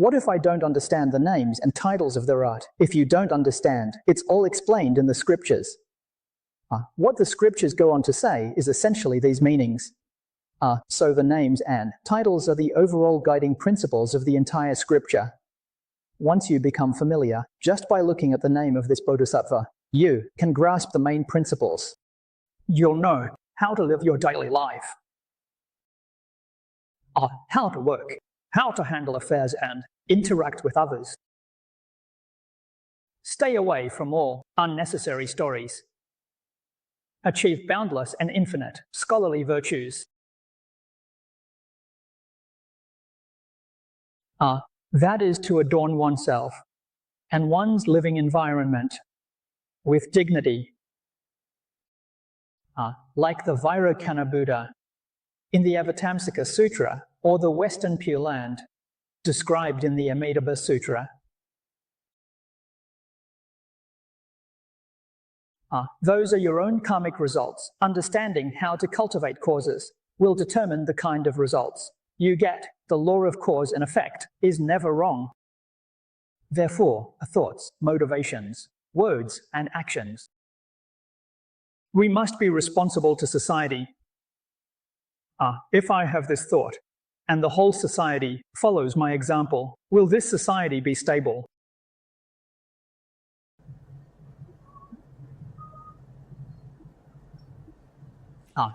What if I don't understand the names and titles of their art? If you don't understand, it's all explained in the scriptures. What the scriptures go on to say is essentially these meanings. So the names and titles are the overall guiding principles of the entire scripture. Once you become familiar, just by looking at the name of this bodhisattva, you can grasp the main principles. You'll know how to live your daily life, how to work, how to handle affairs and interact with others. Stay away from all unnecessary stories. Achieve boundless and infinite scholarly virtues. That is to adorn oneself and one's living environment with dignity. Like the Vairocana Buddha in the Avatamsaka Sutra or the Western Pure Land described in the Amitabha Sutra. Those are your own karmic results. Understanding how to cultivate causes will determine the kind of results you get. The law of cause and effect is never wrong. Therefore, thoughts, motivations, words, and actions. We must be responsible to society. If I have this thought, and the whole society follows my example, will this society be stable?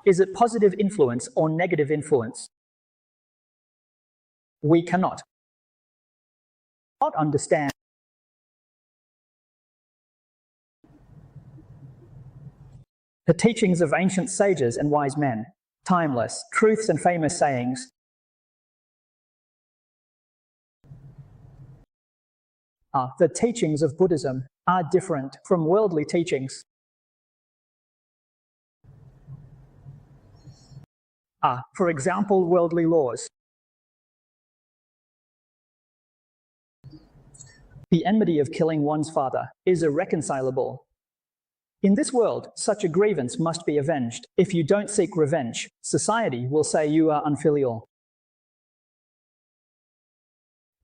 Is it positive influence or negative influence? We cannot understand. The teachings of ancient sages and wise men, timeless truths and famous sayings. The teachings of Buddhism are different from worldly teachings. For example, worldly laws. The enmity of killing one's father is irreconcilable. In this world, such a grievance must be avenged. If you don't seek revenge, society will say you are unfilial.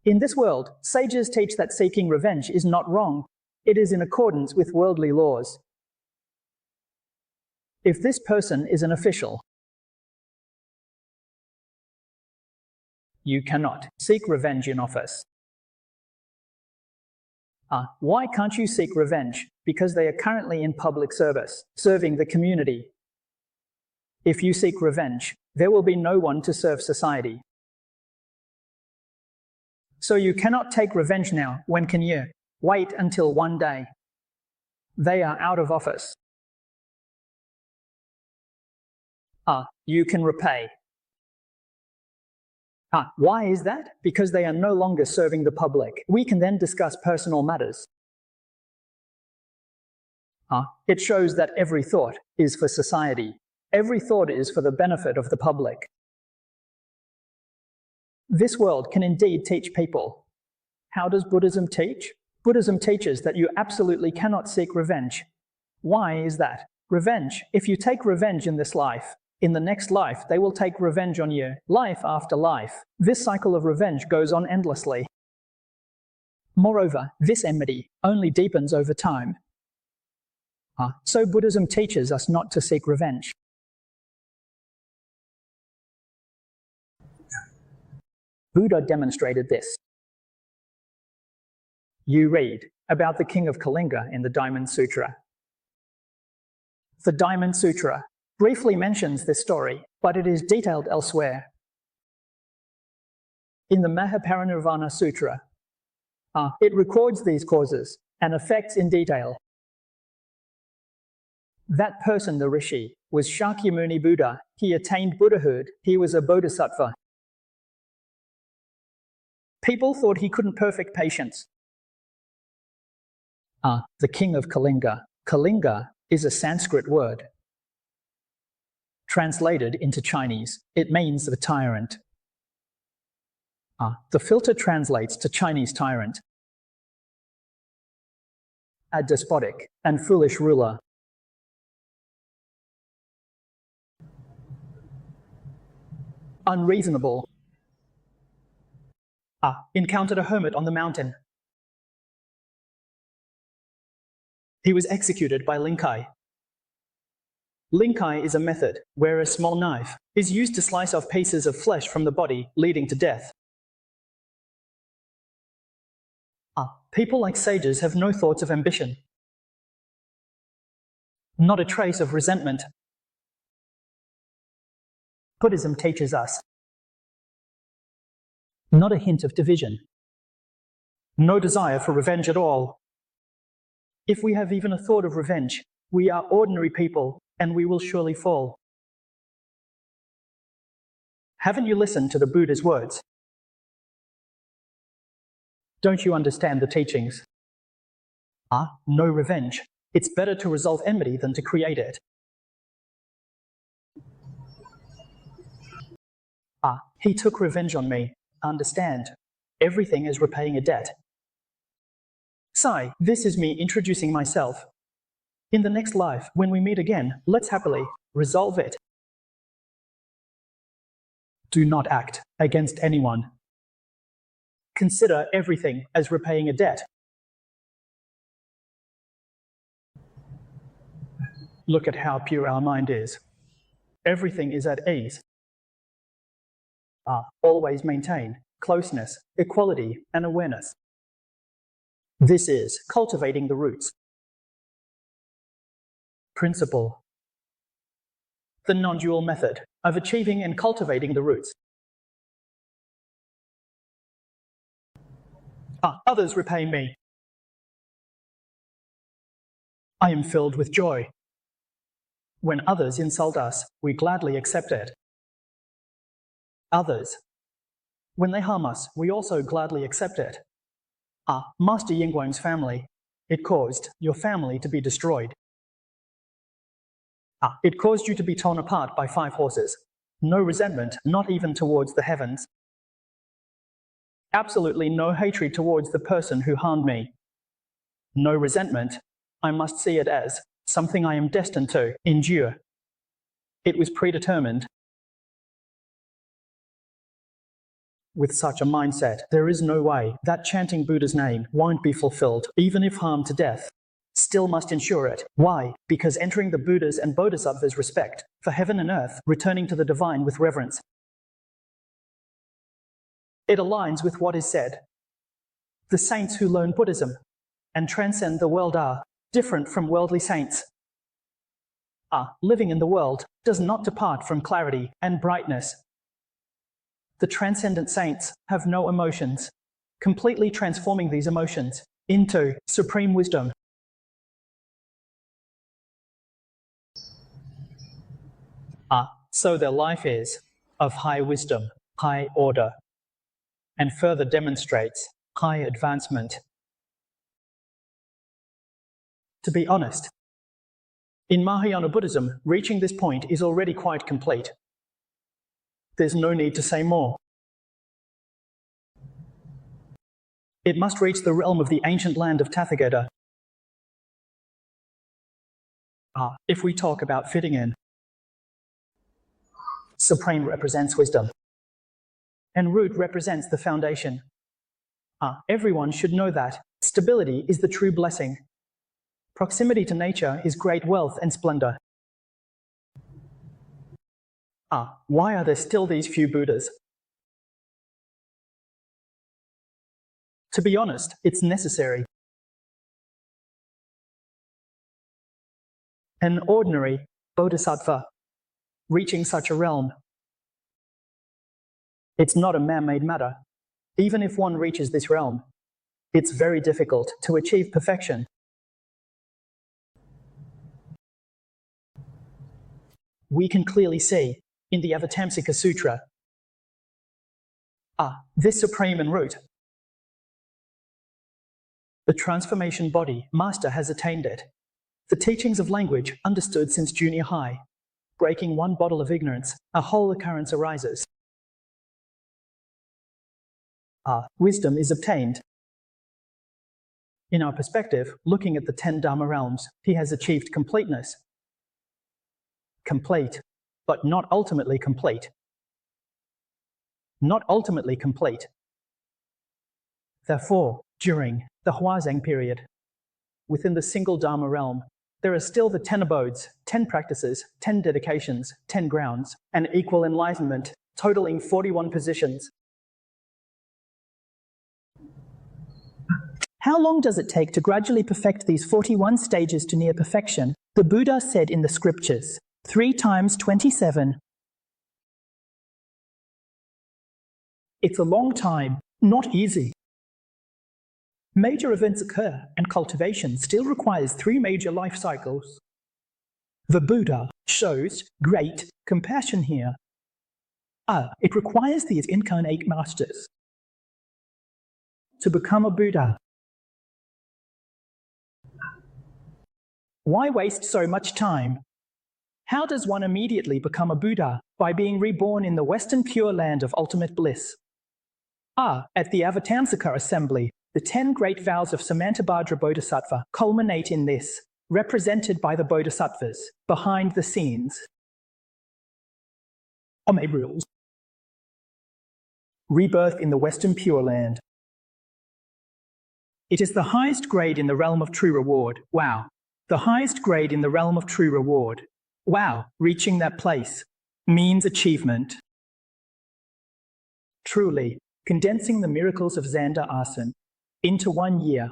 In this world, sages teach that seeking revenge is not wrong. It is in accordance with worldly laws. If this person is an official, you cannot seek revenge in office. Why can't you seek revenge? Because they are currently in public service, serving the community. If you seek revenge, there will be no one to serve society. So you cannot take revenge now. When can you? Wait until one day they are out of office. You can repay. Why is that? Because they are no longer serving the public. We can then discuss personal matters. It shows that every thought is for society. Every thought is for the benefit of the public. This world can indeed teach people. How does Buddhism teach? Buddhism teaches that you absolutely cannot seek revenge. Why is that? Revenge. If you take revenge in this life, in the next life, they will take revenge on you, life after life. This cycle of revenge goes on endlessly. Moreover, this enmity only deepens over time. So Buddhism teaches us not to seek revenge. Buddha demonstrated this. You read about the king of Kalinga in the Diamond Sutra. The Diamond Sutra briefly mentions this story, but it is detailed elsewhere. In the Mahaparinirvana Sutra, it records these causes and effects in detail. That person, the rishi, was Shakyamuni Buddha. He attained Buddhahood. He was a bodhisattva. People thought he couldn't perfect patience. The king of Kalinga. Kalinga is a Sanskrit word. Translated into Chinese, it means the tyrant. The filter translates to Chinese tyrant. A despotic and foolish ruler. Unreasonable. Encountered a hermit on the mountain. He was executed by Linkai. Linkai is a method where a small knife is used to slice off pieces of flesh from the body, leading to death. People like sages have no thoughts of ambition, not a trace of resentment. Buddhism teaches us not a hint of division, no desire for revenge at all. If we have even a thought of revenge, we are ordinary people and we will surely fall. Haven't you listened to the Buddha's words? Don't you understand the teachings? No revenge. It's better to resolve enmity than to create it. He took revenge on me. Understand. Everything is repaying a debt. Sai, this is me introducing myself. In the next life, when we meet again, let's happily resolve it. Do not act against anyone. Consider everything as repaying a debt. Look at how pure our mind is. Everything is at ease. Always maintain closeness, equality, and awareness. This is cultivating the roots. Principle. The non-dual method of achieving and cultivating the roots. Others repay me. I am filled with joy. When others insult us, we gladly accept it. Others. When they harm us, we also gladly accept it. Master Yingguang's family. It caused your family to be destroyed. It caused you to be torn apart by 5 horses. No resentment, not even towards the heavens. Absolutely no hatred towards the person who harmed me. No resentment. I must see it as something I am destined to endure. It was predetermined. With such a mindset, there is no way that chanting Buddha's name won't be fulfilled, even if harmed to death. Still must ensure it. Why? Because entering the Buddha's and Bodhisattva's respect for heaven and earth, returning to the divine with reverence. It aligns with what is said. The saints who learn Buddhism and transcend the world are different from worldly saints. Living in the world does not depart from clarity and brightness. The transcendent saints have no emotions, completely transforming these emotions into supreme wisdom. So their life is of high wisdom, high order, and further demonstrates high advancement. To be honest, in Mahayana Buddhism, reaching this point is already quite complete. There's no need to say more. It must reach the realm of the ancient land of Tathagata. If we talk about fitting in, Supreme represents wisdom, and root represents the foundation. Everyone should know that stability is the true blessing. Proximity to nature is great wealth and splendor. Why are there still these few Buddhas? To be honest, it's necessary. An ordinary bodhisattva reaching such a realm, it's not a man-made matter. Even if one reaches this realm, it's very difficult to achieve perfection. We can clearly see in the Avatamsika Sutra, this supreme and root, the transformation body, master has attained it. The teachings of language understood since junior high. Breaking one bottle of ignorance, a whole occurrence arises. Wisdom is obtained. In our perspective, looking at the 10 Dharma realms, he has achieved completeness. Complete, but not ultimately complete. Not ultimately complete. Therefore, during the Huazhang period, within the single Dharma realm, there are still the 10 abodes, 10 practices, 10 dedications, 10 grounds, and equal enlightenment, totaling 41 positions. How long does it take to gradually perfect these 41 stages to near perfection? The Buddha said in the scriptures, 3 times 27. It's a long time, not easy. Major events occur, and cultivation still requires 3 major life cycles. The Buddha shows great compassion here. It requires these incarnate masters to become a Buddha. Why waste so much time? How does one immediately become a Buddha? By being reborn in the Western Pure Land of ultimate bliss. At the Avatamsaka assembly, the 10 great vows of Samantabhadra Bodhisattva culminate in this, represented by the Bodhisattvas, behind the scenes. Rebirth in the Western Pure Land. It is the highest grade in the realm of true reward. Wow. The highest grade in the realm of true reward. Wow. Reaching that place means achievement. Truly, condensing the miracles of Xander Arsen into 1 year.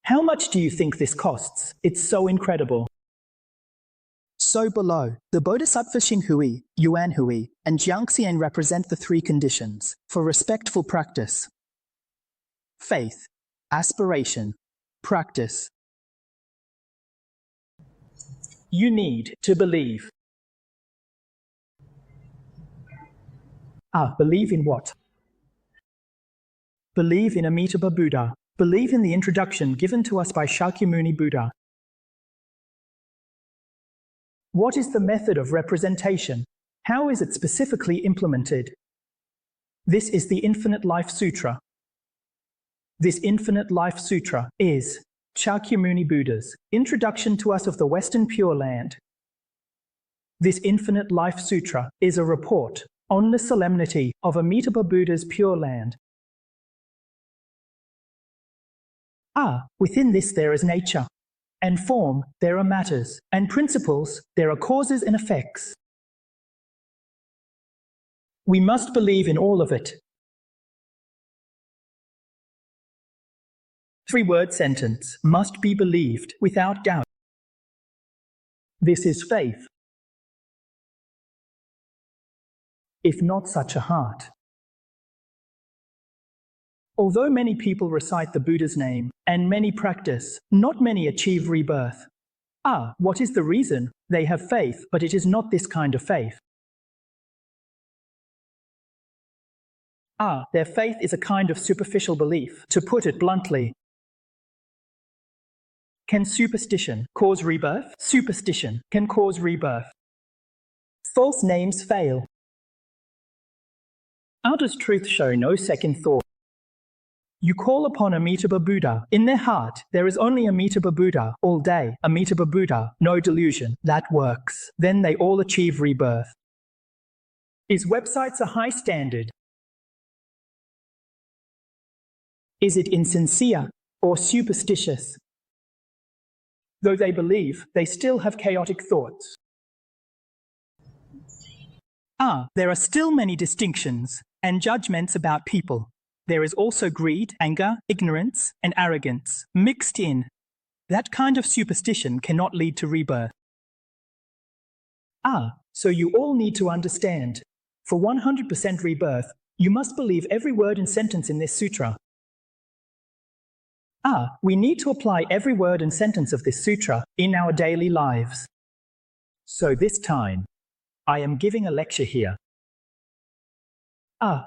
How much do you think this costs? It's so incredible. So below, the Bodhisattva Xinghui, Yuanhui, and Jiangxian represent the 3 conditions for respectful practice. Faith, aspiration, practice. You need to believe. Believe in what? Believe in Amitabha Buddha. Believe in the introduction given to us by Shakyamuni Buddha. What is the method of representation? How is it specifically implemented? This is the Infinite Life Sutra. This Infinite Life Sutra is Shakyamuni Buddha's introduction to us of the Western Pure Land. This Infinite Life Sutra is a report on the solemnity of Amitabha Buddha's Pure Land. Within this there is nature, and form there are matters, and principles there are causes and effects. We must believe in all of it. 3-word sentence, must be believed without doubt. This is faith. If not such a heart. Although many people recite the Buddha's name, and many practice, not many achieve rebirth. What is the reason? They have faith, but it is not this kind of faith. Their faith is a kind of superficial belief, to put it bluntly. Can superstition cause rebirth? Superstition can cause rebirth. False names fail. How does truth show no second thought? You call upon Amitabha Buddha. In their heart, there is only Amitabha Buddha all day. Amitabha Buddha, no delusion. That works. Then they all achieve rebirth. Is websites a high standard? Is it insincere or superstitious? Though they believe, they still have chaotic thoughts. There are still many distinctions and judgments about people. There is also greed, anger, ignorance, and arrogance mixed in. That kind of superstition cannot lead to rebirth. So you all need to understand. For 100% rebirth, you must believe every word and sentence in this sutra. We need to apply every word and sentence of this sutra in our daily lives. So this time, I am giving a lecture here.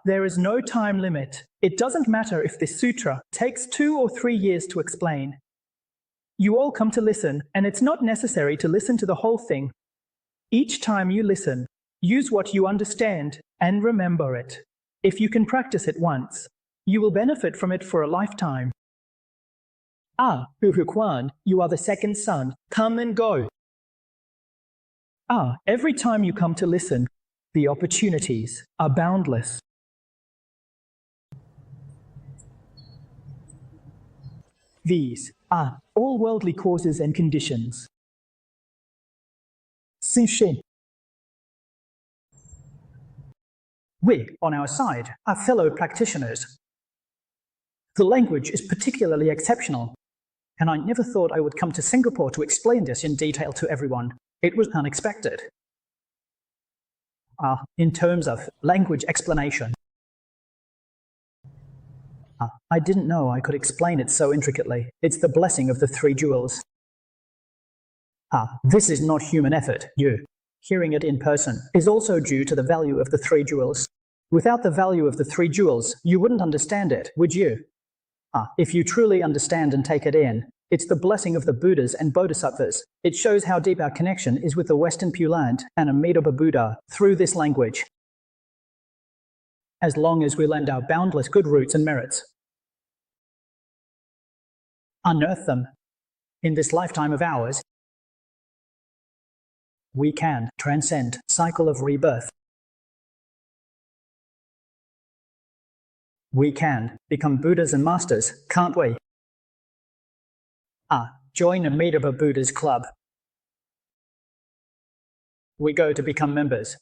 There is no time limit. It doesn't matter if this sutra takes 2 or 3 years to explain. You all come to listen, and it's not necessary to listen to the whole thing. Each time you listen, use what you understand and remember it. If you can practice it once, you will benefit from it for a lifetime. Huhuquan, you are the second son. Come and go. Every time you come to listen, The opportunities are boundless. These are all worldly causes and conditions. Sinshin. We, on our side, are fellow practitioners. The language is particularly exceptional, and I never thought I would come to Singapore to explain this in detail to everyone. It was unexpected. In terms of language explanation, I didn't know I could explain it so intricately. It's the blessing of the three jewels. This is not human effort. You hearing it in person is also due to the value of the three jewels. Without the value of the three jewels, you wouldn't understand it, would you? If you truly understand and take it in, it's the blessing of the Buddhas and Bodhisattvas. It shows how deep our connection is with the Western Pure Land and Amitabha Buddha through this language. As long as we lend our boundless good roots and merits, unearth them in this lifetime of ours, we can transcend cycle of rebirth. We can become Buddhas and Masters, can't we? Join Amitabha Buddha's club. We go to become members.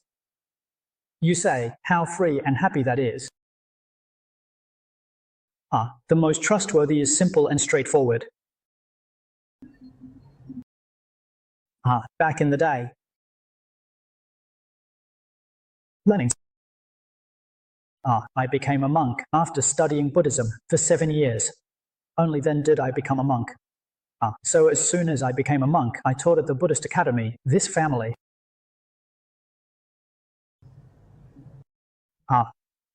You say how free and happy that is. The most trustworthy is simple and straightforward. Back in the day, learning. I became a monk after studying Buddhism for 7 years. Only then did I become a monk. So as soon as I became a monk, I taught at the Buddhist Academy, this family.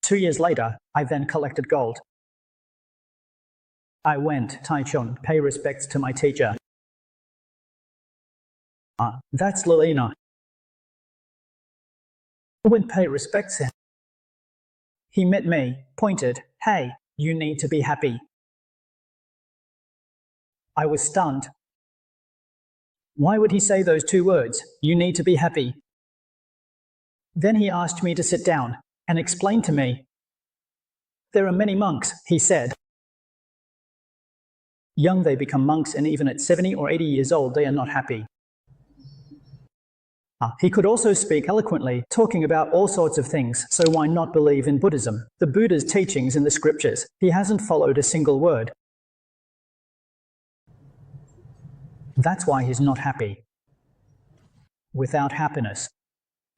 2 years later, I then collected gold. I went Taichung, pay respects to my teacher. That's Lilina. Went pay respects him. He met me, pointed, "Hey, you need to be happy." I was stunned. Why would he say those 2 words, "You need to be happy"? Then he asked me to sit down and explain to me. There are many monks, he said. Young they become monks, and even at 70 or 80 years old they are not happy. He could also speak eloquently, talking about all sorts of things, so why not believe in Buddhism? The Buddha's teachings in the scriptures. He hasn't followed a single word. That's why he's not happy. Without happiness,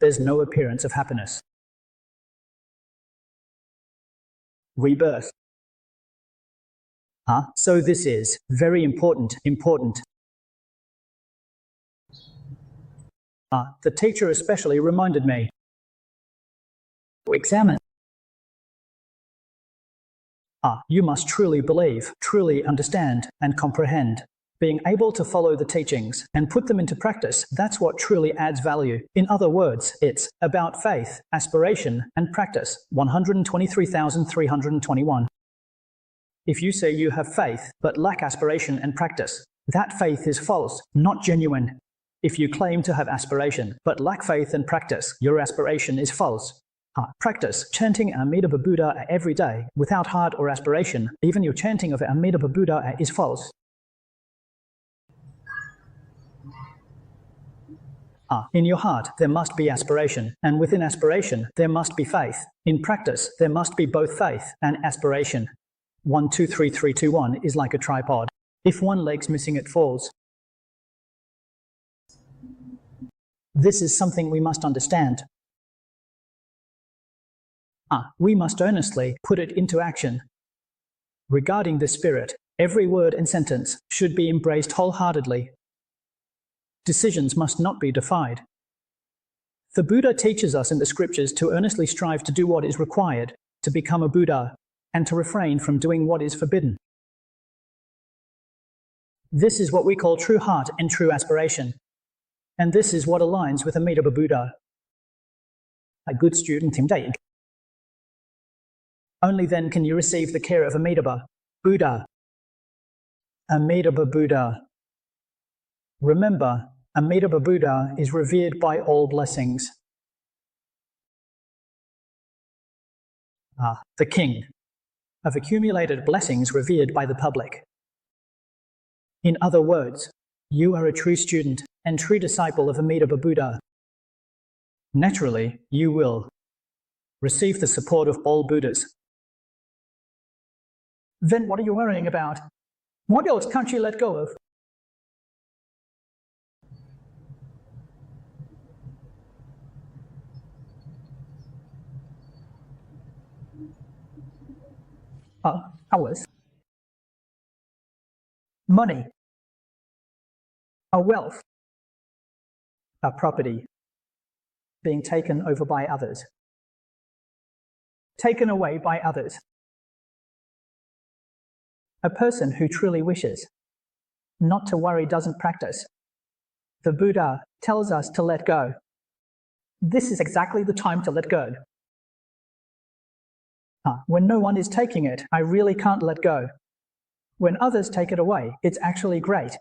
there's no appearance of happiness. Rebirth. So this is very important. The teacher especially reminded me to examine. You must truly believe, truly understand, and comprehend. Being able to follow the teachings and put them into practice, that's what truly adds value. In other words, it's about faith, aspiration, and practice. 123,321. If you say you have faith but lack aspiration and practice, that faith is false, not genuine. If you claim to have aspiration but lack faith and practice, your aspiration is false. Practice chanting Amitabha Buddha every day without heart or aspiration. Even your chanting of Amitabha Buddha is false. In your heart, there must be aspiration, and within aspiration, there must be faith. In practice, there must be both faith and aspiration. 1, 2, 3, 3, 2, 1 is like a tripod. If one leg's missing, it falls. This is something we must understand. We must earnestly put it into action. Regarding the spirit, every word and sentence should be embraced wholeheartedly. Decisions must not be defied. The Buddha teaches us in the scriptures to earnestly strive to do what is required, to become a Buddha, and to refrain from doing what is forbidden. This is what we call true heart and true aspiration. And this is what aligns with Amitabha Buddha. A good student in day. Only then can you receive the care of Amitabha Buddha. Amitabha Buddha. Remember, Amitabha Buddha is revered by all blessings. The king of accumulated blessings revered by the public. In other words, you are a true student and true disciple of Amitabha Buddha. Naturally, you will receive the support of all Buddhas. Then what are you worrying about? What else can't you let go of? Ours. Money. Our wealth. Our property. Being taken over by others. Taken away by others. A person who truly wishes not to worry doesn't practice. The Buddha tells us to let go. This is exactly the time to let go. When no one is taking it, I really can't let go. When others take it away, it's actually great.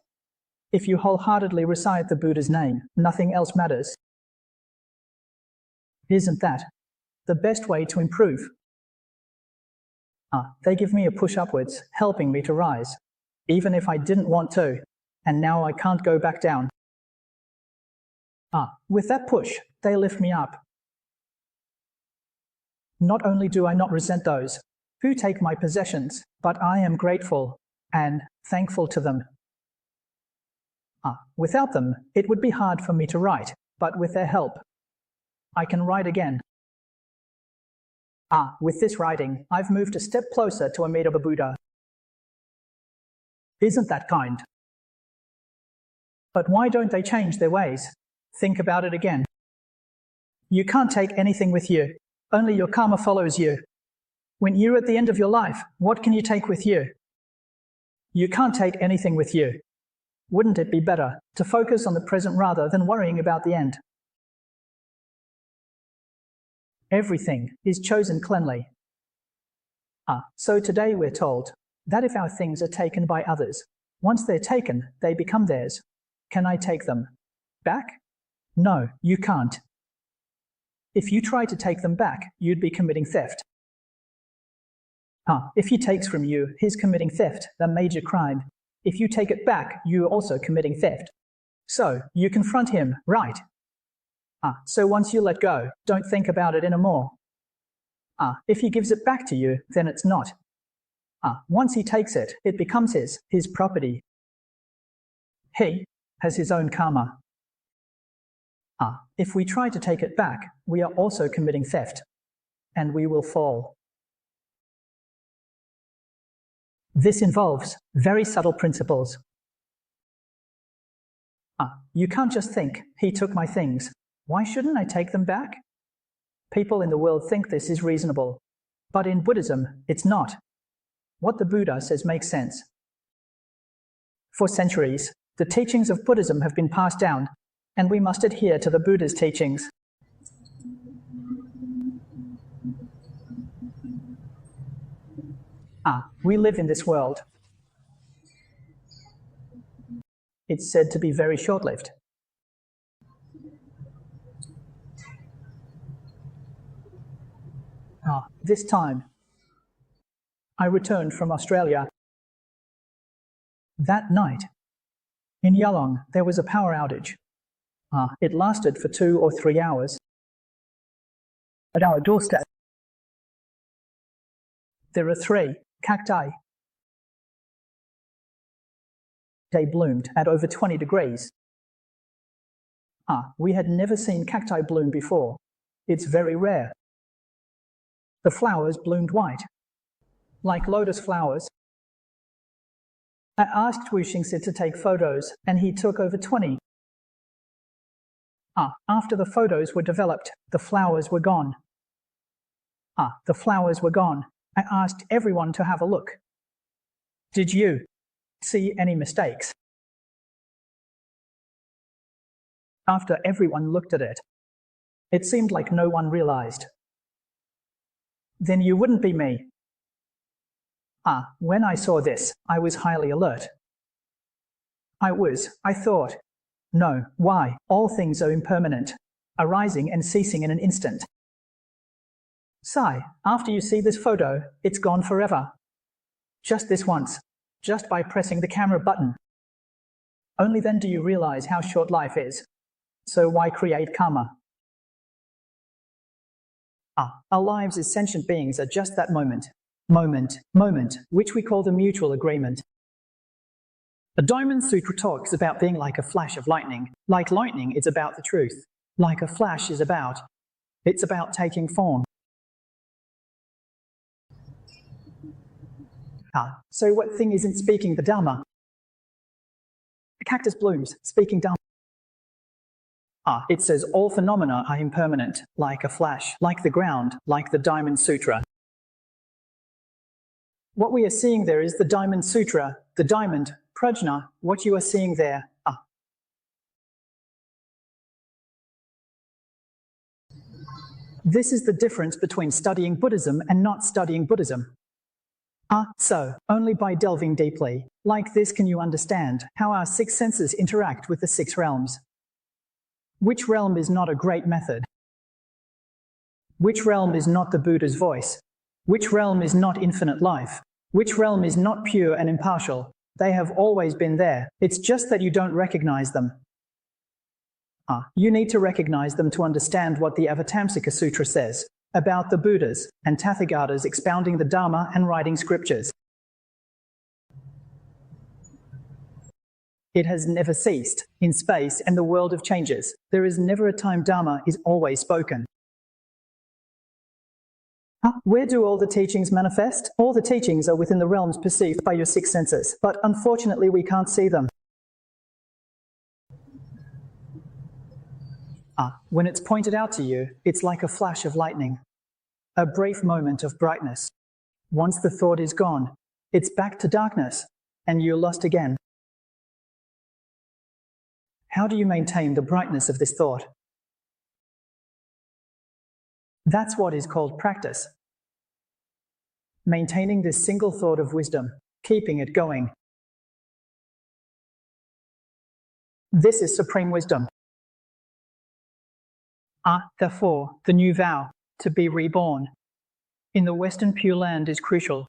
If you wholeheartedly recite the Buddha's name, nothing else matters. Isn't that the best way to improve? They give me a push upwards, helping me to rise, even if I didn't want to, and now I can't go back down. With that push, they lift me up. Not only do I not resent those who take my possessions, but I am grateful and thankful to them. Without them, it would be hard for me to write, but with their help, I can write again. With this writing, I've moved a step closer to Amitabha Buddha. Isn't that kind? But why don't they change their ways? Think about it again. You can't take anything with you. Only your karma follows you. When you're at the end of your life, what can you take with you? You can't take anything with you. Wouldn't it be better to focus on the present rather than worrying about the end? Everything is chosen cleanly. So today we're told that if our things are taken by others, once they're taken, they become theirs. Can I take them back? No, you can't. If you try to take them back, you'd be committing theft. If he takes from you, he's committing theft, a major crime. If you take it back, you're also committing theft. So, you confront him, right? So once you let go, don't think about it anymore. If he gives it back to you, then it's not. Once he takes it, it becomes his property. He has his own karma. If we try to take it back, we are also committing theft, and we will fall. This involves very subtle principles. You can't just think, he took my things. Why shouldn't I take them back? People in the world think this is reasonable, but in Buddhism, it's not. What the Buddha says makes sense. For centuries, the teachings of Buddhism have been passed down, and we must adhere to the Buddha's teachings. We live in this world. It's said to be very short-lived. This time, I returned from Australia. That night, in Yalong, there was a power outage. It lasted for 2 or 3 hours. At our doorstep, there are 3 cacti. They bloomed at over 20 degrees. We had never seen cacti bloom before. It's very rare. The flowers bloomed white, like lotus flowers. I asked Wu Xingsi to take photos, and he took over 20. After the photos were developed, the flowers were gone. The flowers were gone. I asked everyone to have a look. Did you see any mistakes? After everyone looked at it, it seemed like no one realized. Then you wouldn't be me. When I saw this, I was highly alert. I thought, no, why? All things are impermanent, arising and ceasing in an instant. Sigh, after you see this photo, it's gone forever. Just this once, just by pressing the camera button. Only then do you realize how short life is. So why create karma? Our lives as sentient beings are just that moment, which we call the mutual agreement. The Diamond Sutra talks about being like a flash of lightning. Like lightning, it's about the truth. Like a flash is about. It's about taking form. So what thing isn't speaking the Dharma? A cactus blooms, speaking Dharma. It says all phenomena are impermanent, like a flash, like the ground, like the Diamond Sutra. What we are seeing there is the Diamond Sutra, the diamond, prajna, what you are seeing there. This is the difference between studying Buddhism and not studying Buddhism. So, only by delving deeply, like this can you understand how our six senses interact with the six realms. Which realm is not a great method? Which realm is not the Buddha's voice? Which realm is not infinite life? Which realm is not pure and impartial? They have always been there. It's just that you don't recognize them. You need to recognize them to understand what the Avatamsaka Sutra says about the Buddhas and Tathagatas expounding the Dharma and writing scriptures. It has never ceased. In space and the world of changes, there is never a time Dharma is always spoken. Where do all the teachings manifest? All the teachings are within the realms perceived by your six senses, but unfortunately we can't see them. When it's pointed out to you, it's like a flash of lightning, a brief moment of brightness. Once the thought is gone, it's back to darkness, and you're lost again. How do you maintain the brightness of this thought? That's what is called practice. Maintaining this single thought of wisdom, keeping it going. This is supreme wisdom. Therefore, the new vow, to be reborn, in the Western Pure Land is crucial.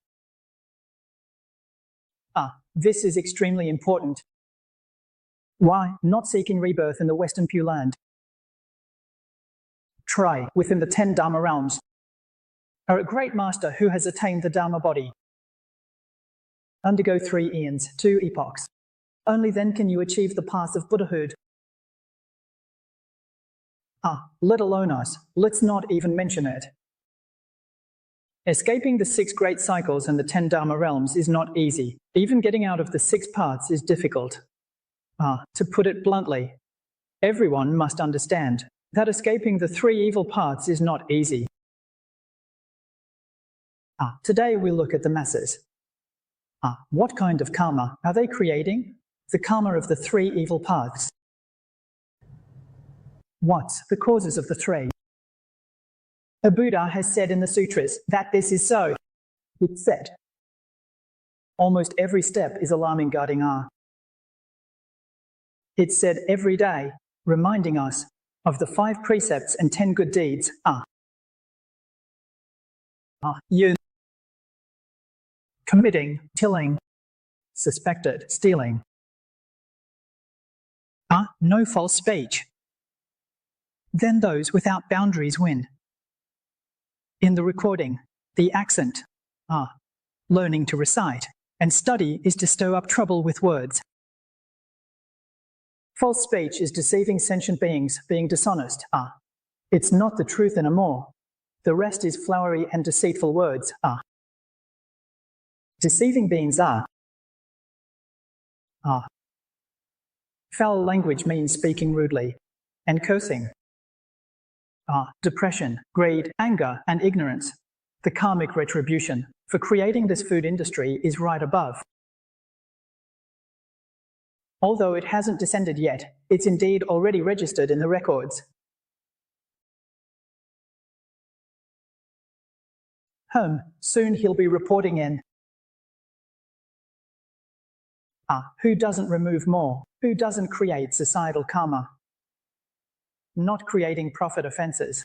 This is extremely important. Why not seeking rebirth in the Western Pure Land? Try within the 10 Dharma realms. Are a great master who has attained the Dharma body. Undergo 3 eons, 2 epochs. Only then can you achieve the path of Buddhahood. Let alone us, let's not even mention it. Escaping the 6 great cycles and the 10 Dharma realms is not easy. Even getting out of the 6 paths is difficult. To put it bluntly, everyone must understand that escaping the 3 evil paths is not easy. Today we look at the masses. What kind of karma are they creating? The karma of the 3 evil paths. What's the causes of the 3? A Buddha has said in the sutras that this is so. It's said. Almost every step is alarming guarding It's said every day, reminding us of the 5 precepts and 10 good deeds. You committing, tilling, suspected, stealing. No false speech. Then those without boundaries win. In the recording, the accent, learning to recite, and study is to stir up trouble with words. False speech is deceiving sentient beings, being dishonest. It's not the truth anymore. The rest is flowery and deceitful words. Deceiving beings are. Foul language means speaking rudely and cursing. Depression, greed, anger, and ignorance. The karmic retribution for creating this food industry is right above. Although it hasn't descended yet, it's indeed already registered in the records. Soon he'll be reporting in. Who doesn't remove more? Who doesn't create societal karma? Not creating profit offenses.